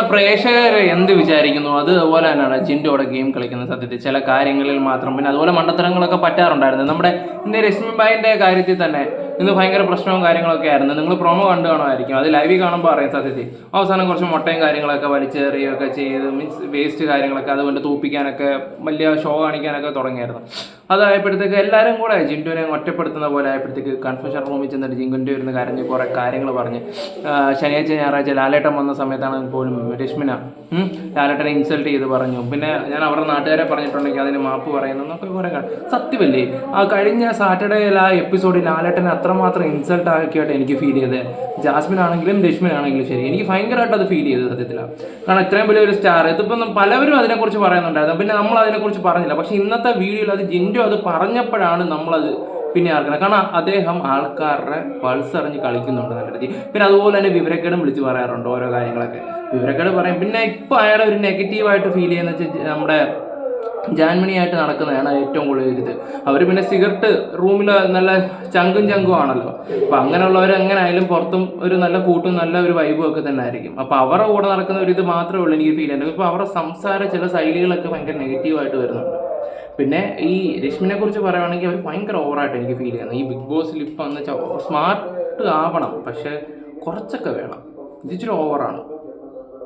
പ്രേക്ഷകർ എന്ത് വിചാരിക്കുന്നു അതുപോലെ തന്നെയാണ് ജിൻഡോടെ ഗെയിം കളിക്കുന്ന സത്യത്തിൽ ചില കാര്യങ്ങളിൽ മാത്രം. പിന്നെ അതുപോലെ മണ്ടത്തരങ്ങളൊക്കെ പറ്റാറുണ്ടായിരുന്നു. നമ്മുടെ ഇന്ന് രശ്മി ഭായിൻ്റെ കാര്യത്തിൽ തന്നെ ഇന്ന് ഭയങ്കര പ്രശ്നവും കാര്യങ്ങളൊക്കെ ആയിരുന്നു. നിങ്ങൾ പ്രൊമോ കണ്ടു കാണുമായിരിക്കും. അത് ലൈവിൽ കാണുമ്പോൾ അറിയാം സത്യത്തിൽ. അവസാനം കുറച്ച് മുട്ടയും കാര്യങ്ങളൊക്കെ വലിച്ചെറിയുകയൊക്കെ ചെയ്ത് മീൻസ് വേസ്റ്റ് കാര്യങ്ങളൊക്കെ അതുകൊണ്ട് തൂപ്പിക്കാനൊക്കെ വലിയ ഷോ കാണിക്കാനൊക്കെ തുടങ്ങിയായിരുന്നു. അതായപ്പോഴത്തേക്ക് എല്ലാവരും കൂടെ ജിൻഡുവിനെ ഒറ്റപ്പെടുത്തുന്ന പോലെ ആയപ്പോഴത്തേക്ക് കൺഫ്യൂഷൻ റൂമിൽ ചെന്നിട്ട് ജിൻഡു ഇരുന്ന് കരഞ്ഞ് കുറേ കാര്യങ്ങൾ പറഞ്ഞ് ശനിയാഴ്ച ഞായറാഴ്ച ലാലേട്ടൻ വന്ന സമയത്താണ് പോലും രശ്മിന ലാലേട്ടനെ ഇൻസൾട്ട് ചെയ്ത് പറഞ്ഞു. പിന്നെ ഞാൻ അവരുടെ നാട്ടുകാരെ പറഞ്ഞിട്ടുണ്ടെങ്കിൽ അതിന് മാപ്പ് പറയുന്നു എന്നൊക്കെ കുറേ സത്യമല്ലേ. ആ കഴിഞ്ഞ സാറ്റർഡേയിൽ ആ എപ്പിസോഡിൽ ലാലേട്ടനെ അത്രമാത്രം ഇൻസൾട്ട് ആക്കിയായിട്ട് എനിക്ക് ഫീൽ ചെയ്തത്. ജാസ്മിൻ ആണെങ്കിലും രശ്മിൻ ആണെങ്കിലും ശരി, എനിക്ക് ഭയങ്കരമായിട്ട് അത് ഫീൽ ചെയ്തത് സത്യത്തിലാണ്. കാരണം ഇത്രയും വലിയൊരു സ്റ്റാർ ഇതിപ്പം പലവരും അതിനെക്കുറിച്ച് പറയുന്നുണ്ടായിരുന്നു. പിന്നെ നമ്മൾ അതിനെക്കുറിച്ച് പറഞ്ഞില്ല. പക്ഷേ ഇന്നത്തെ വീഡിയോയിൽ അത് ജിൻഡു അത് പറഞ്ഞപ്പോഴാണ് നമ്മളത് പിന്നെ ആർക്കണം. കാരണം അദ്ദേഹം ആൾക്കാരുടെ പൾസ് അറിഞ്ഞ് കളിക്കുന്നുണ്ട് നല്ല രീതി. പിന്നെ അതുപോലെ തന്നെ വിവരക്കേടും വിളിച്ച് പറയാറുണ്ട് ഓരോ കാര്യങ്ങളൊക്കെ. വിവരക്കേട് പറയും. പിന്നെ ഇപ്പോൾ അയാളെ ഒരു നെഗറ്റീവായിട്ട് ഫീൽ ചെയ്യുന്ന വെച്ചാൽ നമ്മുടെ ജാൻമണിയായിട്ട് നടക്കുന്നതാണ് ഏറ്റവും കൂടുതൽ ഇത്. അവർ പിന്നെ സിഗരറ്റ് റൂമിൽ നല്ല ചങ്കും ആണല്ലോ. അപ്പം അങ്ങനെയുള്ളവർ എങ്ങനെയായാലും പുറത്തും ഒരു നല്ല കൂട്ടും നല്ല ഒരു വൈബും ഒക്കെ തന്നെ ആയിരിക്കും. അപ്പോൾ അവരുടെ കൂടെ നടക്കുന്ന ഒരു ഇത് മാത്രമേ ഉള്ളൂ എനിക്ക് ഫീൽ ചെയ്യുന്നത്. ഇപ്പോൾ അവരുടെ സംസാരം ചില ശൈലികളൊക്കെ ഭയങ്കര നെഗറ്റീവായിട്ട് വരുന്നുണ്ട്. പിന്നെ ഈ രശ്മിനെ കുറിച്ച് പറയുകയാണെങ്കിൽ അവർ ഭയങ്കര ഓവറായിട്ട് എനിക്ക് ഫീൽ ചെയ്യുന്നത്. ഈ ബിഗ് ബോസിൽ ഇപ്പം എന്ന് വെച്ചാൽ സ്മാർട്ട് ആവണം, പക്ഷേ കുറച്ചൊക്കെ വേണം. ഇതിച്ചിരി ഓവറാണ്.